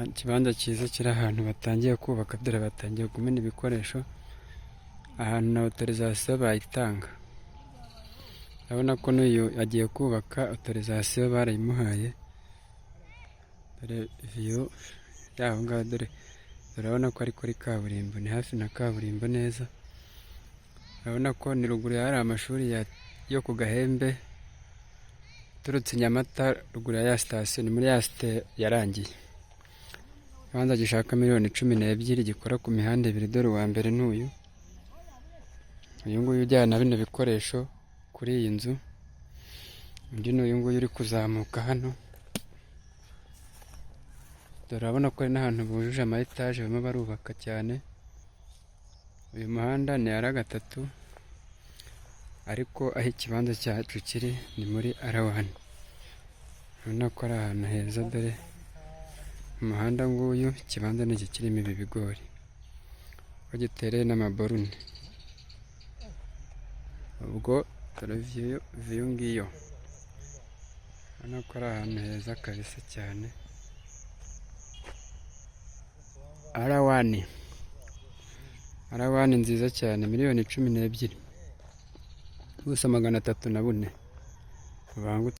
Ikibanza cyiza kiri ahantu batangiye kubaka, dore batangiye kumena ibikoresho, ahantu na otorizasiyo bayitanga. Urabona ko n'uyu agiye kubaka, otorizasiyo barayimuhaye. Dore viyo y'aho ngaho, dore urabona ko ari kuri kaburimbo, ni hafi na kaburimbo neza. Urabona ko ni ruguru hari amashuri yo ku Gahembe, uturutse Nyamata ruguru ya sitasiyo, ni muri ya site yarangiye. Ikibanza gishaka miliyoni 12 gikora ku mihanda 2, dore uwa mbere n'uyu. Uyu nguyu ujyana bino bikoresho kuri iyi nzu, undi ni uyu nguyu uri kuzamuka hano. Dore urabona ko ari n'ahantu bujuje ama etaje, barimo barubaka cyane. Uyu muhanda ni R3, ariko aho ikibanza cyacu kiri ni muri R1. Urabona ko ari ahantu heza, dore umuhanda nguyu, ikibanza ni iki kirimo ibi bigori, ko gitereye n'amaborune. Ubwo dore viyo ngiyo, urabona ko ari ahantu heza kabisa cyane. R1 nziza cyane, miliyoni 12, ubuso 304.